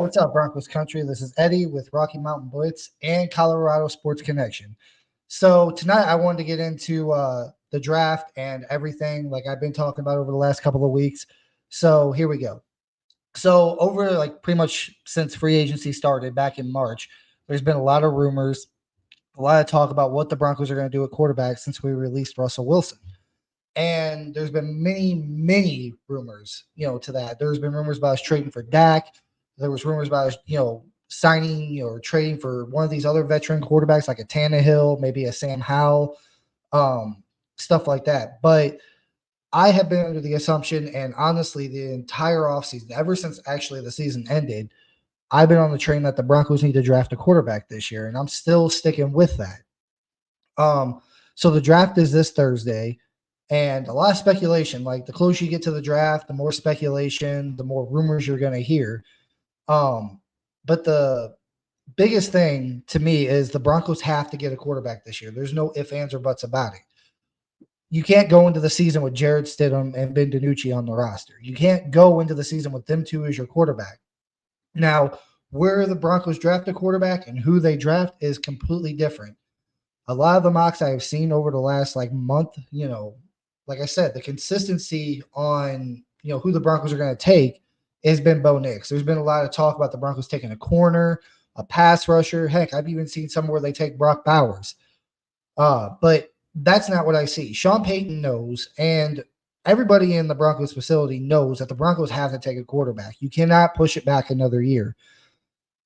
What's up, Broncos country? This is Eddie with Rocky Mountain Blitz and Colorado Sports Connection. So tonight I wanted to get into the draft and everything like I've been talking about over the last couple of weeks. So here we go. So over like pretty much since free agency started back in March, there's been a lot of rumors, a lot of talk about what the Broncos are going to do at quarterback since we released Russell Wilson. And there's been many rumors, to that. There's been rumors about us trading for Dak. There was rumors about us, signing or trading for one of these other veteran quarterbacks like a Tannehill, maybe a Sam Howell, um, stuff like that. But I have been under the assumption, and honestly, the entire offseason, ever since actually the season ended, I've been on the train that the Broncos need to draft a quarterback this year, and I'm still sticking with that. So the draft is this Thursday, and a lot of speculation. Like the closer you get to the draft, the more speculation, the more rumors you're going to hear. But the biggest thing to me is the Broncos have to get a quarterback this year. There's no ifs, ands, or buts about it. You can't go into the season with Jared Stidham and Ben DiNucci on the roster. You can't go into the season with them two as your quarterback. Now, where the Broncos draft a quarterback and who they draft is completely different. A lot of the mocks I have seen over the last like month, like I said, the consistency on who the Broncos are going to take has been Bo Nix. There's been a lot of talk about the Broncos taking a corner, a pass rusher. Heck, I've even seen somewhere where they take Brock Bowers. But that's not what I see. Sean Payton knows, and everybody in the Broncos facility knows that the Broncos have to take a quarterback. You cannot push it back another year.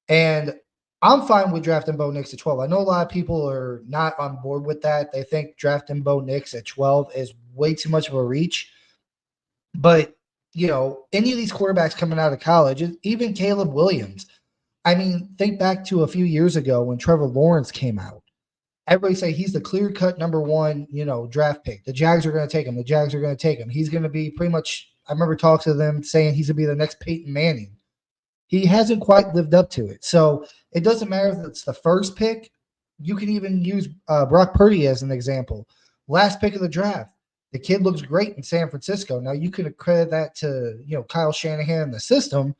And I'm fine with drafting Bo Nix at 12. I know a lot of people are not on board with that. They think drafting Bo Nix at 12 is way too much of a reach. But, any of these quarterbacks coming out of college, even Caleb Williams. I mean, think back to a few years ago when Trevor Lawrence came out. Everybody say he's the clear-cut number one, draft pick. The Jags are going to take him. The Jags are going to take him. He's going to be pretty much – I remember talking to them saying he's going to be the next Peyton Manning. He hasn't quite lived up to it. So it doesn't matter if it's the first pick. You can even use Brock Purdy as an example. Last pick of the draft. The kid looks great in San Francisco. Now, you can credit that to, Kyle Shanahan and the system,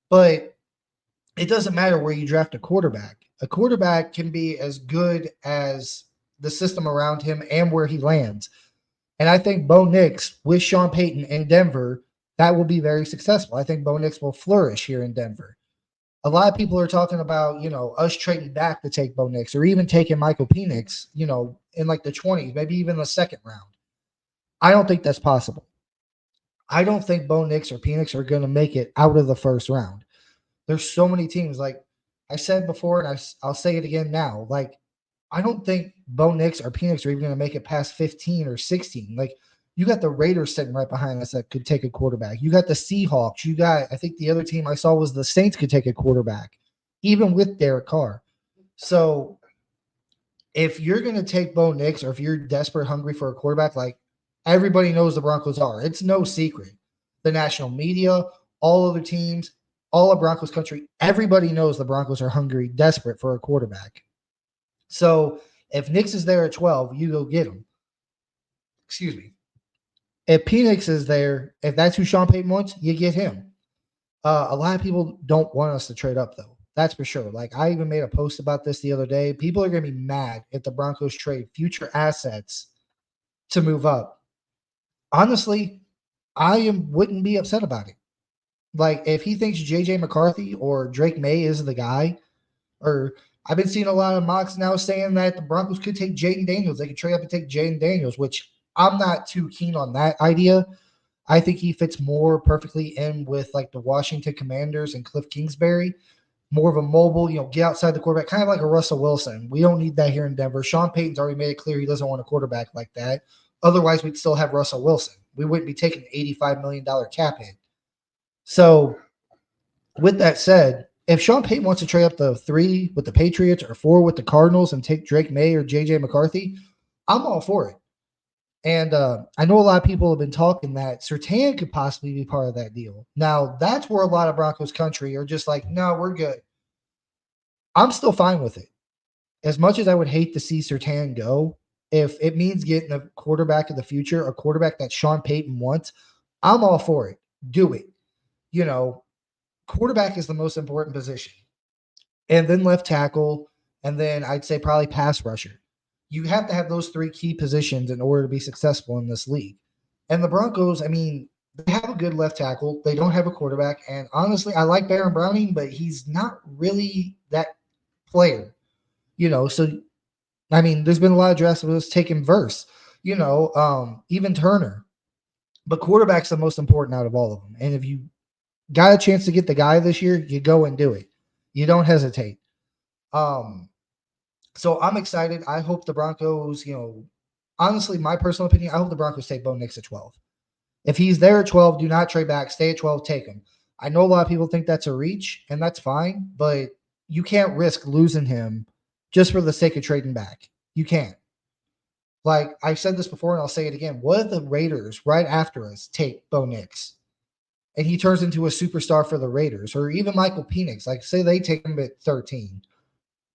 but it doesn't matter where you draft a quarterback. A quarterback can be as good as the system around him and where he lands. And I think Bo Nix with Sean Payton in Denver, that will be very successful. I think Bo Nix will flourish here in Denver. A lot of people are talking about, us trading back to take Bo Nix or even taking Michael Penix, in like the 20s, maybe even the second round. I don't think that's possible. I don't think Bo Nix or Penix are going to make it out of the first round. There's so many teams. Like I said before, and I'll say it again now. Like, I don't think Bo Nix or Penix are even going to make it past 15 or 16. Like, you got the Raiders sitting right behind us that could take a quarterback. You got the Seahawks. You got, I think the other team I saw was the Saints could take a quarterback, even with Derek Carr. So if you're going to take Bo Nix or if you're desperate, hungry for a quarterback, like everybody knows the Broncos are. It's no secret. The national media, all other teams, all of Broncos country, everybody knows the Broncos are hungry, desperate for a quarterback. So if Nix is there at 12, you go get him. Excuse me. If Penix is there, if that's who Sean Payton wants, you get him. A lot of people don't want us to trade up, though. That's for sure. Like, I even made a post about this the other day. People are going to be mad if the Broncos trade future assets to move up. Honestly, wouldn't be upset about it. Like, if he thinks J.J. McCarthy or Drake May is the guy, or I've been seeing a lot of mocks now saying that the Broncos could take Jaden Daniels. They could trade up and take Jaden Daniels, which I'm not too keen on that idea. I think he fits more perfectly in with like the Washington Commanders and Cliff Kingsbury. More of a mobile, get outside the quarterback, kind of like a Russell Wilson. We don't need that here in Denver. Sean Payton's already made it clear he doesn't want a quarterback like that. Otherwise, we'd still have Russell Wilson. We wouldn't be taking an $85 million cap hit. So with that said, if Sean Payton wants to trade up to 3 with the Patriots or 4 with the Cardinals and take Drake May or J.J. McCarthy, I'm all for it. And I know a lot of people have been talking that Surtain could possibly be part of that deal. Now, that's where a lot of Broncos country are just like, no, we're good. I'm still fine with it. As much as I would hate to see Surtain go, if it means getting a quarterback of the future, a quarterback that Sean Payton wants, I'm all for it. Do it. quarterback is the most important position, and then left tackle, and then I'd say probably pass rusher. You have to have those three key positions in order to be successful in this league. And the Broncos, I mean, they have a good left tackle. They don't have a quarterback. And honestly, I like Baron Browning, but he's not really that player, So, I mean, there's been a lot of drafts that was taken verse, even Turner. But quarterback's the most important out of all of them. And if you got a chance to get the guy this year, you go and do it. You don't hesitate. Um, so I'm excited. I hope the Broncos, honestly, my personal opinion, I hope the Broncos take Bo Nix at 12. If he's there at 12, do not trade back. Stay at 12, take him. I know a lot of people think that's a reach, and that's fine, but you can't risk losing him just for the sake of trading back. You can't. Like I've said this before, and I'll say it again. What if the Raiders, right after us, take Bo Nix? And he turns into a superstar for the Raiders, or even Michael Penix. Like, say they take him at 13,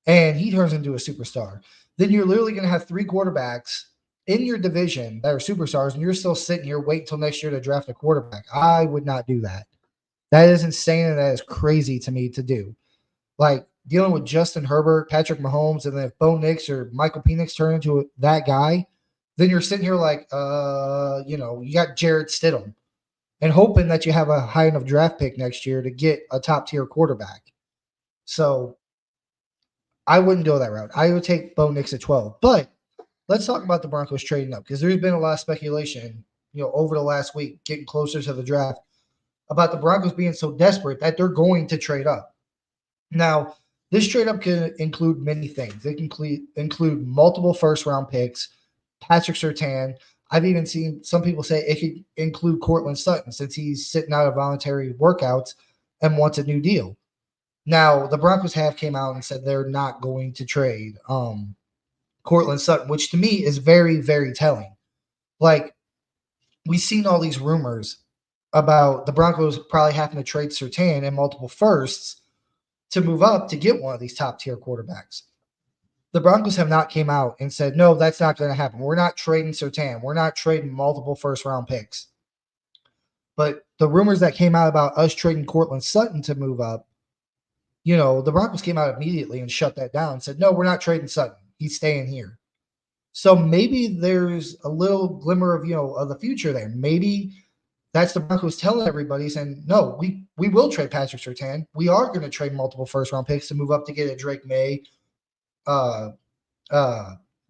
and he turns into a superstar. Then you're literally going to have three quarterbacks in your division that are superstars, and you're still sitting here waiting until next year to draft a quarterback. I would not do that. That is insane, and that is crazy to me to do. Like, dealing with Justin Herbert, Patrick Mahomes, and then if Bo Nix or Michael Penix turn into that guy, then you're sitting here like, you got Jarrett Stidham and hoping that you have a high enough draft pick next year to get a top-tier quarterback. So I wouldn't go that route. I would take Bo Nix at 12. But let's talk about the Broncos trading up because there's been a lot of speculation, over the last week, getting closer to the draft, about the Broncos being so desperate that they're going to trade up. Now, this trade up can include many things. It can include multiple first-round picks, Patrick Surtain. I've even seen some people say it could include Cortland Sutton since he's sitting out of voluntary workouts and wants a new deal. Now, the Broncos have came out and said they're not going to trade Cortland Sutton, which to me is very, very telling. Like, we've seen all these rumors about the Broncos probably having to trade Surtain and multiple firsts to move up to get one of these top-tier quarterbacks. The Broncos have not came out and said, no, that's not going to happen. We're not trading Surtain. We're not trading multiple first-round picks. But the rumors that came out about us trading Cortland Sutton to move up, the Broncos came out immediately and shut that down and said, no, we're not trading Sutton. He's staying here. So maybe there's a little glimmer of, of the future there. Maybe that's the Broncos telling everybody saying, no, we will trade Patrick Surtain. We are going to trade multiple first-round picks to move up to get a Drake May,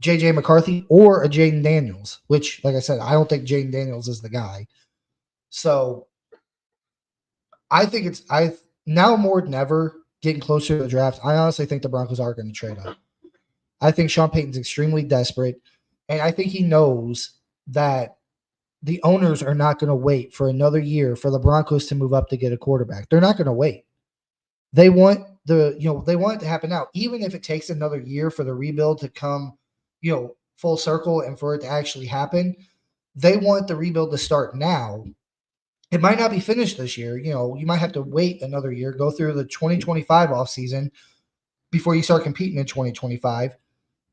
J.J. McCarthy, or a Jaden Daniels, which, like I said, I don't think Jaden Daniels is the guy. So I think now more than ever, getting closer to the draft, I honestly think the Broncos are going to trade up. I think Sean Payton's extremely desperate, and I think he knows that the owners are not going to wait for another year for the Broncos to move up to get a quarterback. They're not going to wait. They want they want it to happen now, even if it takes another year for the rebuild to come, full circle and for it to actually happen. They want the rebuild to start now. It might not be finished this year. You might have to wait another year, go through the 2025 offseason before you start competing in 2025.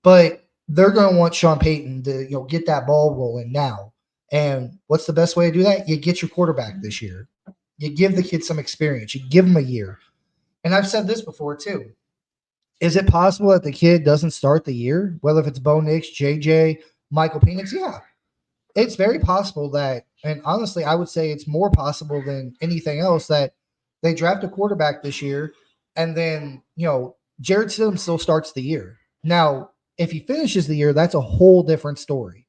But they're going to want Sean Payton to, get that ball rolling now. And what's the best way to do that? You get your quarterback this year. You give the kid some experience. You give him a year. And I've said this before too. Is it possible that the kid doesn't start the year? Whether if it's Bo Nix, JJ, Michael Penix? Yeah. It's very possible that, and honestly, I would say it's more possible than anything else that they draft a quarterback this year and then, Jarrett Stidham still starts the year. Now, if he finishes the year, that's a whole different story.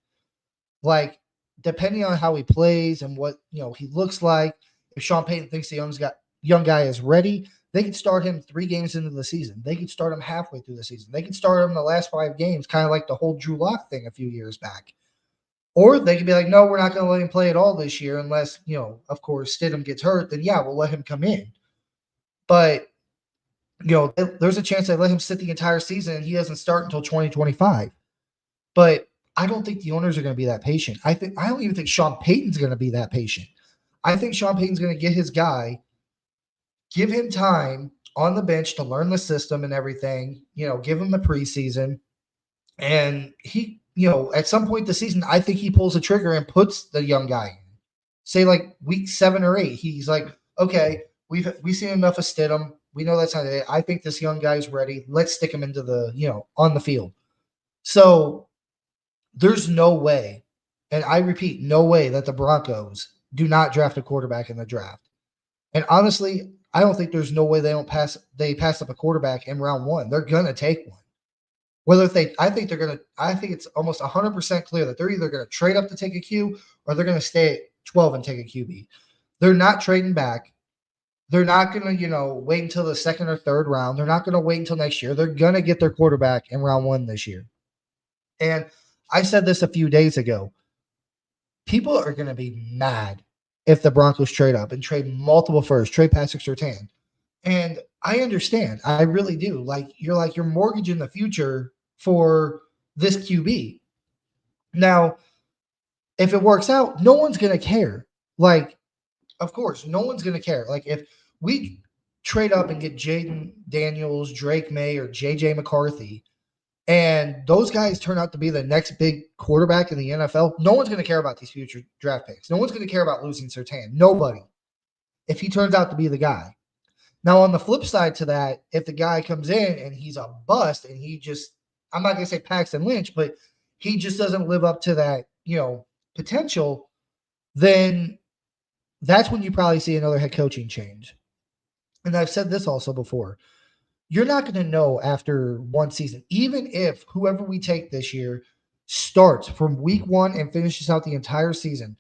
Like, depending on how he plays and what, he looks like, if Sean Payton thinks the young guy is ready, they could start him 3 games into the season. They could start him halfway through the season. They could start him the last 5 games, kind of like the whole Drew Lock thing a few years back. Or they could be like, no, we're not going to let him play at all this year unless, of course, Stidham gets hurt. Then, yeah, we'll let him come in. But, there's a chance they let him sit the entire season and he doesn't start until 2025. But I don't think the owners are going to be that patient. I don't even think Sean Payton's going to be that patient. I think Sean Payton's going to get his guy, give him time on the bench to learn the system and everything, give him the preseason. And he, at some point this season, I think he pulls the trigger and puts the young guy in. Say like week 7 or 8, he's like, okay, We've seen enough of Stidham. We know that's not it. I think this young guy's ready. Let's stick him into the on the field. So there's no way, and I repeat, no way that the Broncos do not draft a quarterback in the draft. And honestly, I don't think there's no way they pass up a quarterback in round one. They're gonna take one. Whether if they I think it's almost 100% clear that they're either gonna trade up to take a Q or they're gonna stay at 12 and take a QB. They're not trading back. They're not gonna, wait until the second or third round. They're not gonna wait until next year. They're gonna get their quarterback in round one this year. And I said this a few days ago. People are going to be mad if the Broncos trade up and trade multiple firsts, trade Patrick Surtain. And I understand. I really do. You're mortgaging the future for this QB. Now, if it works out, no one's going to care. Of course, no one's going to care. If we trade up and get Jaden Daniels, Drake May, or JJ McCarthy, and those guys turn out to be the next big quarterback in the NFL, no one's going to care about these future draft picks. No one's going to care about losing Surtain. Nobody. If he turns out to be the guy. Now, on the flip side to that, if the guy comes in and he's a bust and I'm not going to say Paxton Lynch, but he just doesn't live up to that, potential, then that's when you probably see another head coaching change. And I've said this also before. You're not going to know after one season, even if whoever we take this year starts from week one and finishes out the entire season.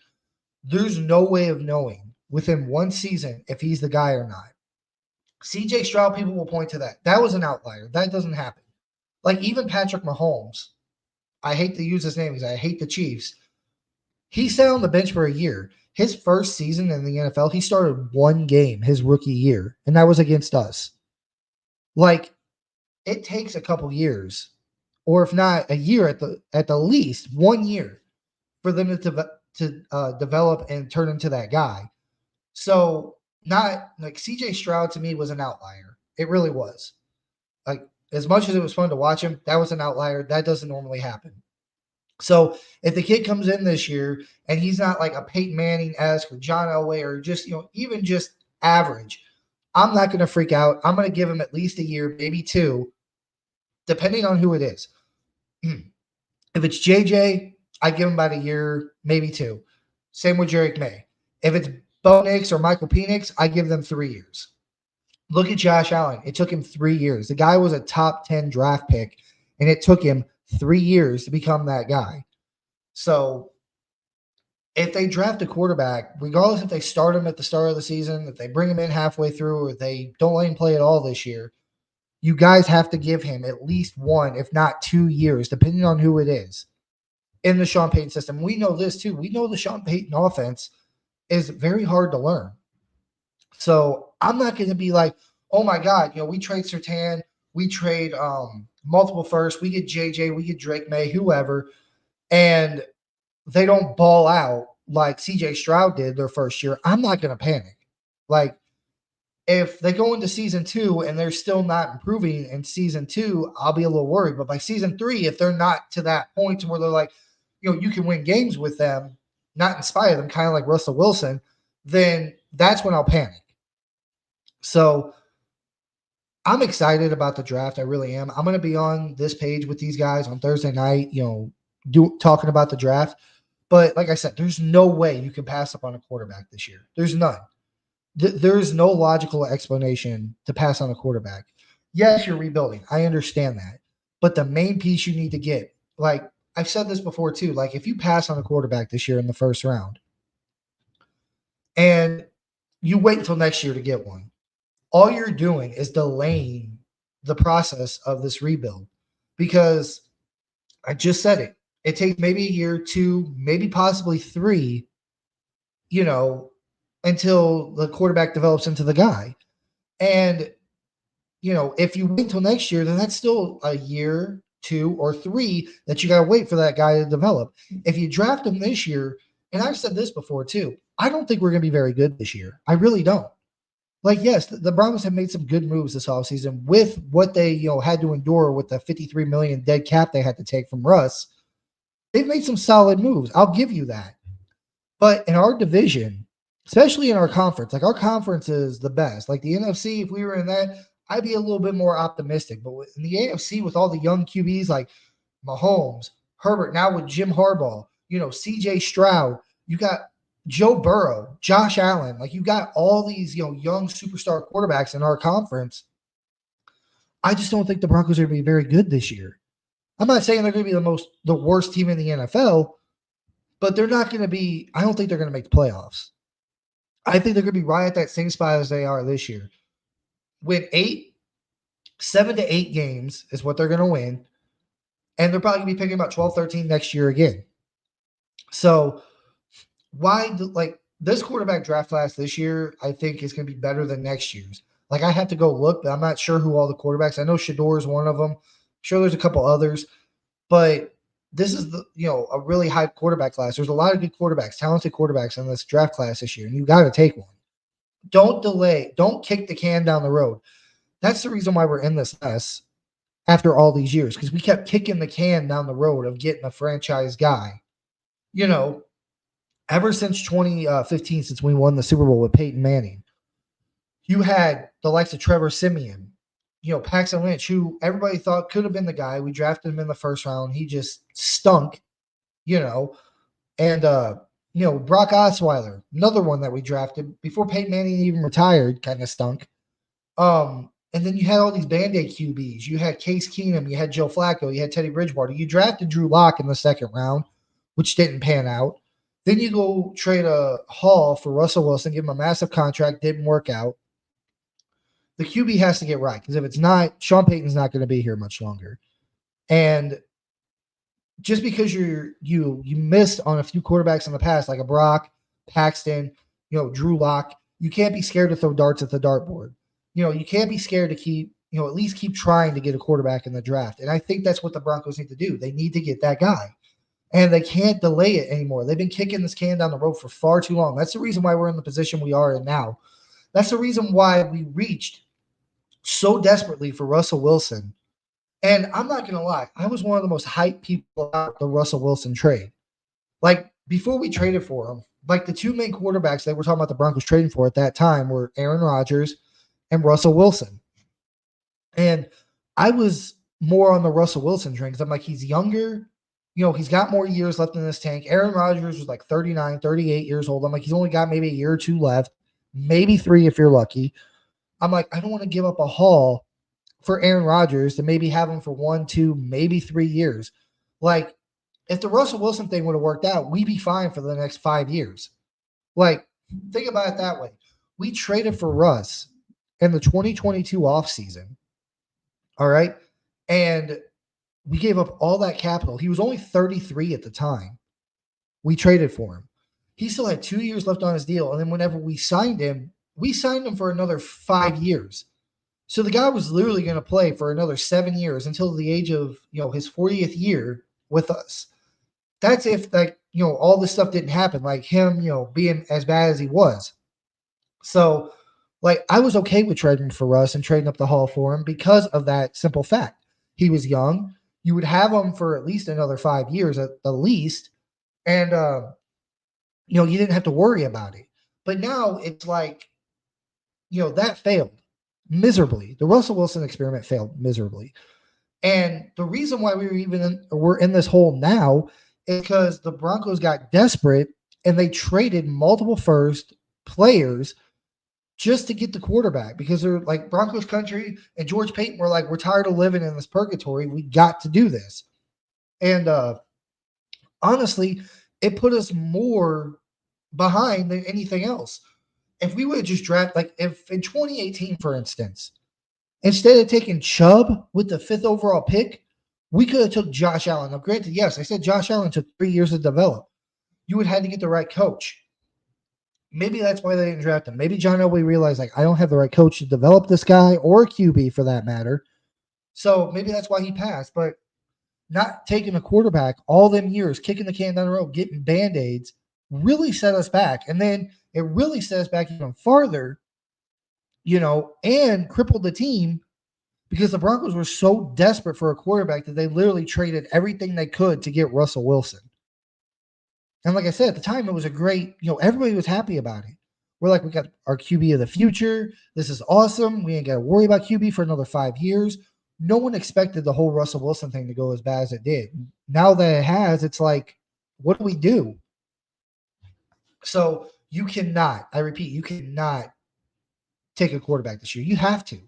There's no way of knowing within one season if he's the guy or not. CJ Stroud, people will point to that. That was an outlier. That doesn't happen. Even Patrick Mahomes, I hate to use his name because I hate the Chiefs. He sat on the bench for a year. His first season in the NFL, he started one game his rookie year, and that was against us. It takes a couple years, or if not a year at the least, 1 year for them to develop and turn into that guy. So not CJ Stroud to me was an outlier. It really was. As much as it was fun to watch him, that was an outlier. That doesn't normally happen. So if the kid comes in this year and he's not like a Peyton Manning-esque or John Elway or just, even just average, I'm not going to freak out. I'm going to give him at least a year, maybe two, depending on who it is. If it's JJ, I give him about a year, maybe two. Same with Drake May. If it's Bo Nix or Michael Penix, I give them 3 years. Look at Josh Allen. It took him 3 years. The guy was a top 10 draft pick, and it took him 3 years to become that guy. So if they draft a quarterback, regardless if they start him at the start of the season, if they bring him in halfway through, or they don't let him play at all this year, you guys have to give him at least 1, if not 2 years, depending on who it is, in the Sean Payton system. We know this too. We know the Sean Payton offense is very hard to learn. So I'm not going to be like, oh my God, we trade Surtain, we trade multiple firsts, we get JJ, we get Drake May, whoever, and they don't ball out like CJ Stroud did their first year. I'm not going to panic. If they go into season 2 and they're still not improving in season 2, I'll be a little worried. But by season 3, if they're not to that point where they're like, you can win games with them, not inspire them, kind of like Russell Wilson, then that's when I'll panic. So I'm excited about the draft. I really am. I'm going to be on this page with these guys on Thursday night, talking about the draft. But like I said, there's no way you can pass up on a quarterback this year. There's none. There's no logical explanation to pass on a quarterback. Yes, you're rebuilding. I understand that. But the main piece you need to get, I've said this before too, if you pass on a quarterback this year in the first round and you wait until next year to get one, all you're doing is delaying the process of this rebuild. Because I just said it. It takes maybe a year, 2, maybe possibly 3, until the quarterback develops into the guy. And, if you wait until next year, then that's still a year, 2, or 3 that you got to wait for that guy to develop. If you draft him this year, and I've said this before too, I don't think we're going to be very good this year. I really don't. Yes, the Broncos have made some good moves this offseason with what they, had to endure with the $53 million dead cap they had to take from Russ. They've made some solid moves. I'll give you that. But in our division, especially in our conference. Like our conference is the best. Like the NFC, if we were in that, I'd be a little bit more optimistic. But in the AFC, with all the young QBs like Mahomes, Herbert, now with Jim Harbaugh, CJ Stroud, you got Joe Burrow, Josh Allen, like you got all these, young superstar quarterbacks in our conference. I just don't think the Broncos are going to be very good this year. I'm not saying they're going to be the worst team in the NFL, but they're not going to be. I don't think they're going to make the playoffs. I think they're going to be right at that same spot as they are this year. Win 7 to 8 games is what they're going to win, and they're probably going to be picking about 12, 13 next year again. So this quarterback draft class this year, I think is going to be better than next year's. Like I have to go look, but I'm not sure who all the quarterbacks. I know Shador is one of them. I'm sure there's a couple others, but this is a really high quarterback class. There's a lot of good quarterbacks, talented quarterbacks in this draft class this year, and you got to take one. Don't delay. Don't kick the can down the road. That's the reason why we're in this mess after all these years, because we kept kicking the can down the road of getting a franchise guy. Ever since 2015, since we won the Super Bowl with Peyton Manning, you had the likes of Trevor Siemian, Paxton Lynch, who everybody thought could have been the guy. We drafted him in the first round. He just stunk, and Brock Osweiler, another one that we drafted before Peyton Manning even retired, kind of stunk. And then you had all these Band-Aid QBs. You had Case Keenum, you had Joe Flacco, you had Teddy Bridgewater. You drafted Drew Lock in the second round, which didn't pan out. Then you go trade a Hall for Russell Wilson, give him a massive contract, didn't work out. The QB has to get right, because if it's not, Sean Payton's not going to be here much longer. And just because you missed on a few quarterbacks in the past, like a Brock, Paxton, Drew Lock, you can't be scared to throw darts at the dartboard. You can't be scared to keep, at least keep trying to get a quarterback in the draft. And I think that's what the Broncos need to do. They need to get that guy. And they can't delay it anymore. They've been kicking this can down the road for far too long. That's the reason why we're in the position we are in now. That's the reason why we reached so desperately for Russell Wilson. And I'm not going to lie, I was one of the most hyped people about the Russell Wilson trade. Like, before we traded for him, like the two main quarterbacks that we're talking about the Broncos trading for at that time were Aaron Rodgers and Russell Wilson. And I was more on the Russell Wilson train because I'm like, he's younger. He's got more years left in this tank. Aaron Rodgers was like 39, 38 years old. I'm like, he's only got maybe a year or two left, maybe 3 if you're lucky. I'm like, I don't want to give up a haul for Aaron Rodgers to maybe have him for 1, 2, maybe 3 years. Like, if the Russell Wilson thing would have worked out, we'd be fine for the next 5 years. Like, think about it that way. We traded for Russ in the 2022 offseason. All right. And we gave up all that capital. He was only 33 at the time. We traded for him. He still had 2 years left on his deal. And then whenever we signed him for another 5 years. So the guy was literally going to play for another 7 years until the age of, his 40th year with us. That's if all this stuff didn't happen, like him, being as bad as he was. So I was okay with trading for Russ and trading up the haul for him because of that simple fact. He was young. You would have him for at least another 5 years at the least. And, you didn't have to worry about it. But now it's like, that failed miserably. The Russell Wilson experiment failed miserably. And the reason why we're in this hole now is because the Broncos got desperate and they traded multiple first players just to get the quarterback, because they're like, Broncos country and George Payton were like, we're tired of living in this purgatory. We got to do this. And honestly, it put us more behind than anything else. If we would have just drafted, if in 2018, for instance, instead of taking Chubb with the 5th overall pick, we could have took Josh Allen. Now, granted, yes, I said Josh Allen took 3 years to develop. You would have had to get the right coach. Maybe that's why they didn't draft him. Maybe John Elway realized, I don't have the right coach to develop this guy, or a QB for that matter. So maybe that's why he passed. But not taking a quarterback all them years, kicking the can down the road, getting Band-Aids, really set us back. And then it really set us back even farther, and crippled the team, because the Broncos were so desperate for a quarterback that they literally traded everything they could to get Russell Wilson. And like I said, at the time, it was a great, everybody was happy about it. We're like, we got our QB of the future. This is awesome. We ain't got to worry about QB for another 5 years. No one expected the whole Russell Wilson thing to go as bad as it did. Now that it has, it's like, what do we do? So you cannot, I repeat, you cannot take a quarterback this year. You have to.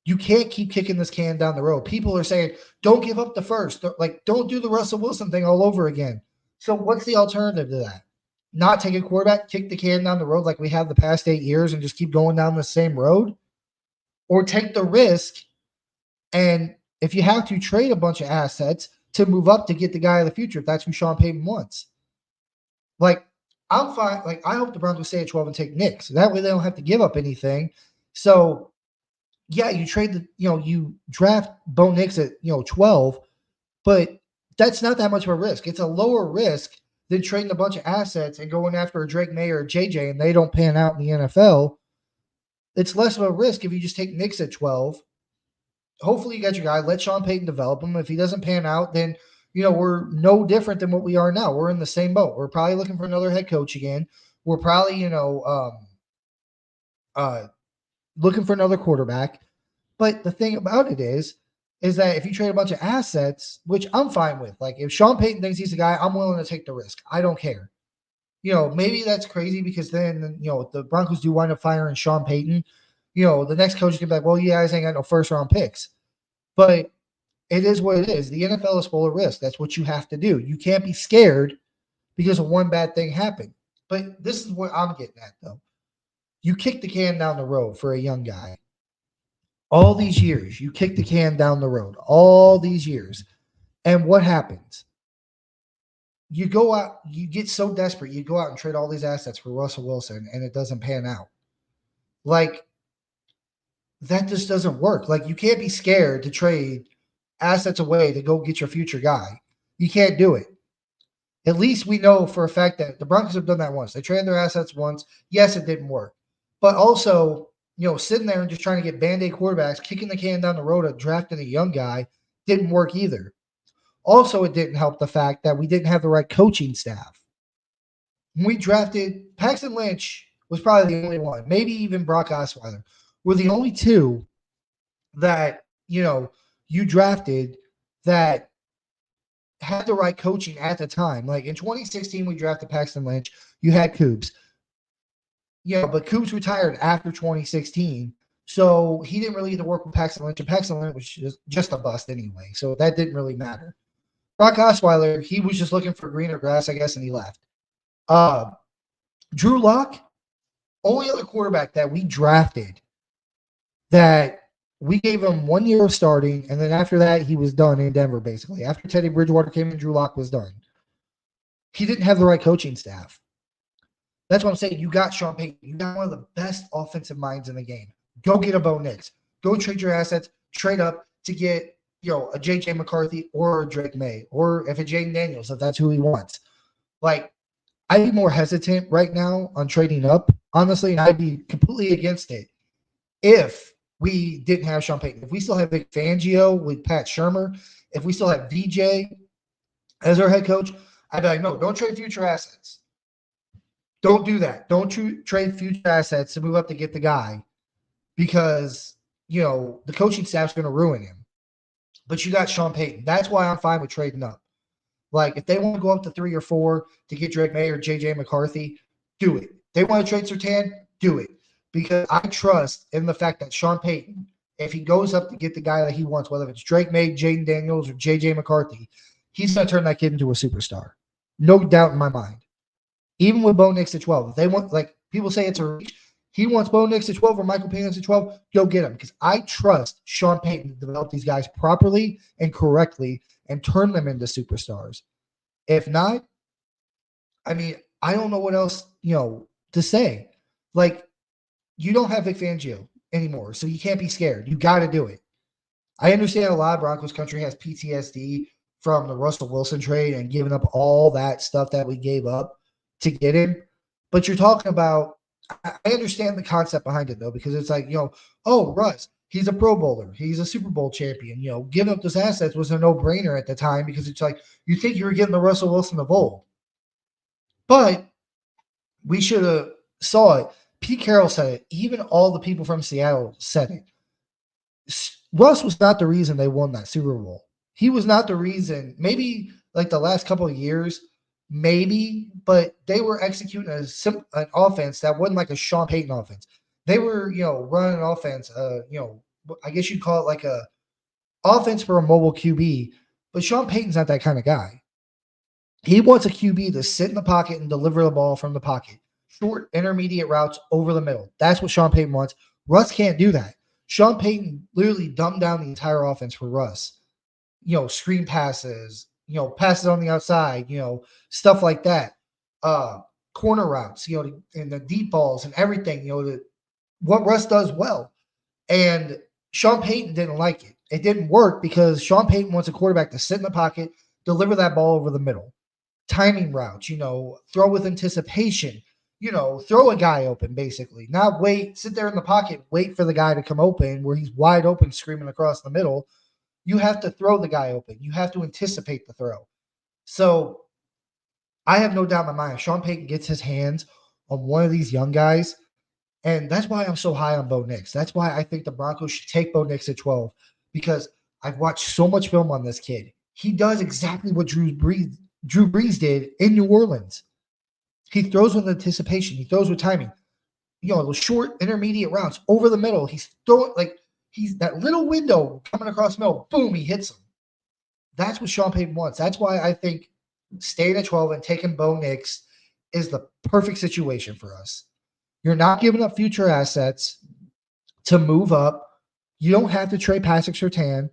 You can't keep kicking this can down the road. People are saying, don't give up the first. Like, don't do the Russell Wilson thing all over again. So what's the alternative to that? Not take a quarterback, kick the can down the road like we have the past 8 years and just keep going down the same road? Or take the risk and if you have to, trade a bunch of assets to move up to get the guy of the future if that's who Sean Payton wants. Like, I'm fine. Like, I hope the Broncos stay at 12 and take Nick. So that way they don't have to give up anything. So yeah, you trade you draft Bo Nix at 12, but that's not that much of a risk. It's a lower risk than trading a bunch of assets and going after a Drake May or a JJ and they don't pan out in the NFL. It's less of a risk if you just take Nix at 12. Hopefully you got your guy. Let Sean Payton develop him. If he doesn't pan out, then we're no different than what we are now. We're in the same boat. We're probably looking for another head coach again. We're probably looking for another quarterback. But the thing about it is that if you trade a bunch of assets, which I'm fine with, like if Sean Payton thinks he's the guy, I'm willing to take the risk. I don't care. Maybe that's crazy because then, the Broncos do wind up firing Sean Payton. The next coach can be like, well, you guys ain't got no first round picks. But it is what it is. The NFL is full of risk. That's what you have to do. You can't be scared because of one bad thing happened. But this is what I'm getting at, though. You kick the can down the road for a young guy. All these years, you kick the can down the road. All these years. And what happens? You go out, you get so desperate, you go out and trade all these assets for Russell Wilson, and it doesn't pan out. Like, that just doesn't work. Like, you can't be scared to trade assets away to go get your future guy. You can't do it. At least we know for a fact that the Broncos have done that once. They traded their assets once. Yes, it didn't work. But also, sitting there and just trying to get Band-Aid quarterbacks, kicking the can down the road of drafting a young guy didn't work either. Also, it didn't help the fact that we didn't have the right coaching staff. When we drafted, Paxton Lynch was probably the only one, maybe even Brock Osweiler, were the only two that, you drafted that had the right coaching at the time. Like in 2016, we drafted Paxton Lynch. You had Coops. But Coops retired after 2016. So he didn't really get to work with Paxton Lynch. And Paxton Lynch was just a bust anyway. So that didn't really matter. Brock Osweiler, he was just looking for greener grass, I guess, and he left. Drew Lock, only other quarterback that we drafted that we gave him 1 year of starting, and then after that, he was done in Denver, basically. After Teddy Bridgewater came in, Drew Lock was done. He didn't have the right coaching staff. That's what I'm saying. You got Sean Payton. You got one of the best offensive minds in the game. Go get a Bo Nix. Go trade your assets. Trade up to get, a J.J. McCarthy or a Drake May, or if it's Jaden Daniels, if that's who he wants. Like, I'd be more hesitant right now on trading up, honestly, and I'd be completely against it if we didn't have Sean Payton. If we still have Vic Fangio with Pat Shurmur, if we still have VJ as our head coach, I'd be like, no, don't trade future assets. Don't do that. Don't trade future assets to move up to get the guy because, the coaching staff's going to ruin him. But you got Sean Payton. That's why I'm fine with trading up. Like, if they want to go up to 3 or 4 to get Drake May or J.J. McCarthy, do it. They want to trade Surtain, do it. Because I trust in the fact that Sean Payton, if he goes up to get the guy that he wants, whether it's Drake May, Jaden Daniels, or J.J. McCarthy, he's going to turn that kid into a superstar. No doubt in my mind. Even with Bo Nix at 12. If they want, like, people say it's a reach. He wants Bo Nix at 12 or Michael Penix at 12, go get him. Because I trust Sean Payton to develop these guys properly and correctly and turn them into superstars. If not, I mean, I don't know what else, to say. Like, you don't have Vic Fangio anymore, so you can't be scared. You got to do it. I understand a lot of Broncos country has PTSD from the Russell Wilson trade and giving up all that stuff that we gave up to get him. But you're talking about, I understand the concept behind it, though, because it's like, oh, Russ, he's a Pro Bowler. He's a Super Bowl champion. Giving up those assets was a no-brainer at the time because it's like, you think you were getting the Russell Wilson of old. But we should have saw it. Pete Carroll said it. Even all the people from Seattle said it. Russ was not the reason they won that Super Bowl. He was not the reason. Maybe like the last couple of years, maybe, but they were executing an offense that wasn't like a Sean Payton offense. They were, running an offense. I guess you'd call it like a offense for a mobile QB. But Sean Payton's not that kind of guy. He wants a QB to sit in the pocket and deliver the ball from the pocket. Short, intermediate routes over the middle. That's what Sean Payton wants. Russ can't do that. Sean Payton literally dumbed down the entire offense for Russ. Screen passes, passes on the outside, stuff like that. Corner routes, and the deep balls and everything, what Russ does well. And Sean Payton didn't like it. It didn't work because Sean Payton wants a quarterback to sit in the pocket, deliver that ball over the middle. Timing routes, throw with anticipation, throw a guy open basically. Not wait, sit there in the pocket, wait for the guy to come open where he's wide open screaming across the middle. You have to throw the guy open. You have to anticipate the throw. So I have no doubt in my mind, Sean Payton gets his hands on one of these young guys. And that's why I'm so high on Bo Nix. That's why I think the Broncos should take Bo Nix at 12, because I've watched so much film on this kid. He does exactly what Drew Brees did in New Orleans. He throws with anticipation. He throws with timing. Those short, intermediate routes over the middle. He's throwing he's that little window coming across the middle. Boom, he hits him. That's what Sean Payton wants. That's why I think staying at 12 and taking Bo Nix is the perfect situation for us. You're not giving up future assets to move up. You don't have to trade Patrick Surtain.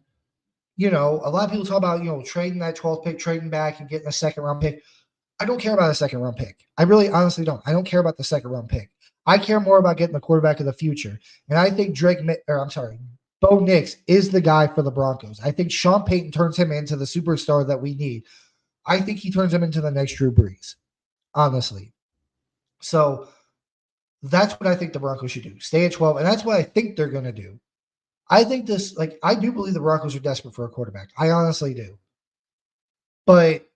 A lot of people talk about, trading that 12th pick, trading back and getting a second round pick. I don't care about a second round pick. I really honestly don't. I don't care about the second round pick. I care more about getting the quarterback of the future. And I think Bo Nix is the guy for the Broncos. I think Sean Payton turns him into the superstar that we need. I think he turns him into the next Drew Brees, honestly. So that's what I think the Broncos should do. Stay at 12. And that's what I think they're going to do. I think I do believe the Broncos are desperate for a quarterback. I honestly do. But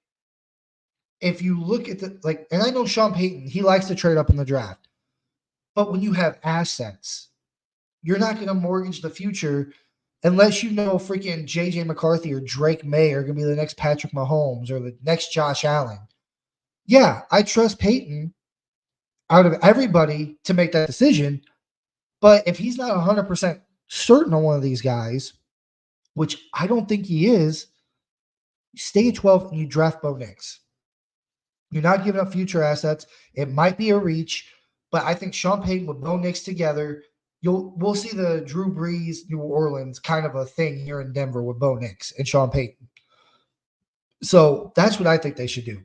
if you look at and I know Sean Payton, he likes to trade up in the draft. But when you have assets, you're not going to mortgage the future unless you know freaking J.J. McCarthy or Drake May are going to be the next Patrick Mahomes or the next Josh Allen. Yeah, I trust Payton out of everybody to make that decision. But if he's not 100% certain on one of these guys, which I don't think he is, you stay at 12 and you draft Bo Nix. You're not giving up future assets. It might be a reach, but I think Sean Payton with Bo Nix together, we'll see the Drew Brees, New Orleans kind of a thing here in Denver with Bo Nix and Sean Payton. So that's what I think they should do.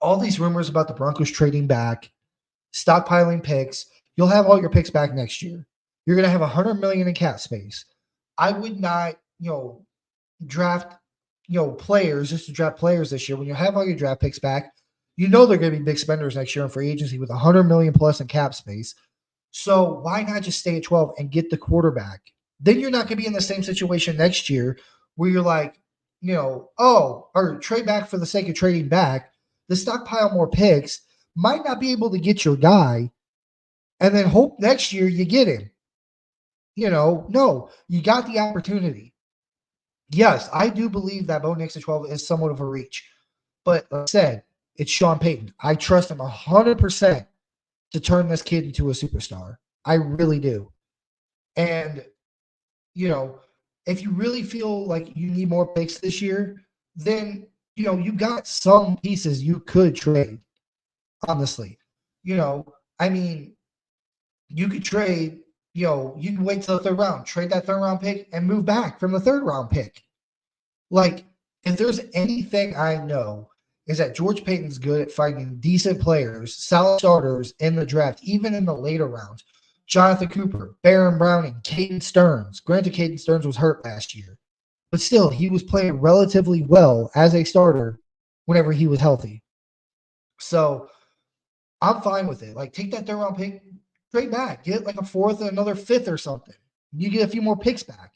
All these rumors about the Broncos trading back, stockpiling picks, you'll have all your picks back next year. You're going to have $100 million in cap space. I would not, draft, players just to draft players this year. When you have all your draft picks back, they're going to be big spenders next year in free agency with $100 million plus in cap space. So why not just stay at 12 and get the quarterback? Then you're not going to be in the same situation next year where you're like, or trade back for the sake of trading back. The stockpile more picks might not be able to get your guy, and then hope next year you get him. No, you got the opportunity. Yes, I do believe that Bo Nix at 12 is somewhat of a reach. But like I said, it's Sean Payton. I trust him 100% to turn this kid into a superstar. I really do. And, if you really feel like you need more picks this year, then, you got some pieces you could trade, honestly. I mean, you could trade, you can wait till the third round, trade that third round pick and move back from the third round pick. Like, if there's anything I know is that George Payton's good at finding decent players, solid starters in the draft, even in the later rounds. Jonathan Cooper, Baron Browning, Caden Stearns. Granted, Caden Stearns was hurt last year, but still, he was playing relatively well as a starter whenever he was healthy. So I'm fine with it. Like, take that third round pick, trade back, get like a fourth and another fifth or something. You get a few more picks back,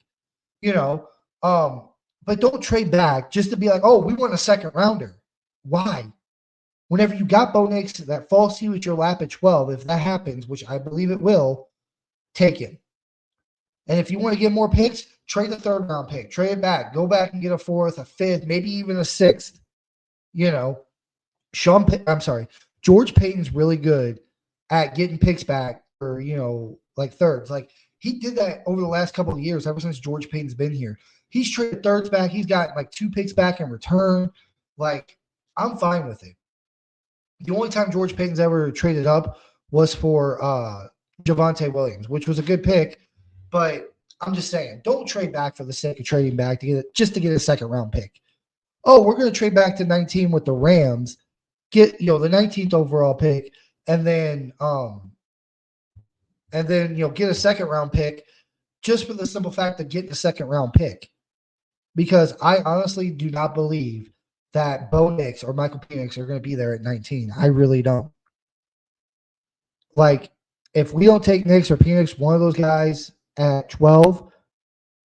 but don't trade back just to be like, oh, we want a second rounder. Why? whenever you got Bo Nix that falls to you at your lap at 12, if that happens, which I believe it will, take him. And if you want to get more picks, trade the third round pick, trade it back, go back and get a fourth, a fifth, maybe even a sixth. You know, George Payton's really good at getting picks back for, like thirds. Like he did that over the last couple of years, ever since George Payton's been here. He's traded thirds back. He's got like 2 picks back in return. Like, I'm fine with it. The only time George Payton's ever traded up was for Javonte Williams, which was a good pick. But I'm just saying, don't trade back for the sake of trading back to get a second round pick. Oh, we're going to trade back to 19 with the Rams, get the 19th overall pick, and then get a second round pick just for the simple fact of getting a second round pick. Because I honestly do not believe that Bo Nix or Michael Penix are going to be there at 19. I really don't. Like, if we don't take Nix or Penix, one of those guys at 12,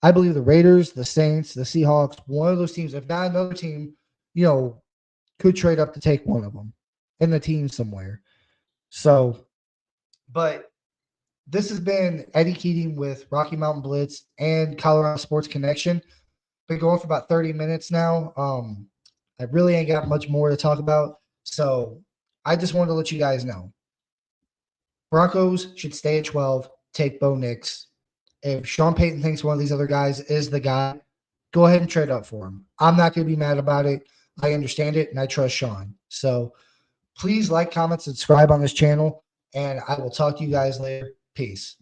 I believe the Raiders, the Saints, the Seahawks, one of those teams, if not another team, could trade up to take one of them in the team somewhere. So, but this has been Eddie Keating with Rocky Mountain Blitz and Colorado Sports Connection. Been going for about 30 minutes now. I really ain't got much more to talk about. So I just wanted to let you guys know. Broncos should stay at 12, take Bo Nix. If Sean Payton thinks one of these other guys is the guy, go ahead and trade up for him. I'm not going to be mad about it. I understand it, and I trust Sean. So please like, comment, subscribe on this channel, and I will talk to you guys later. Peace.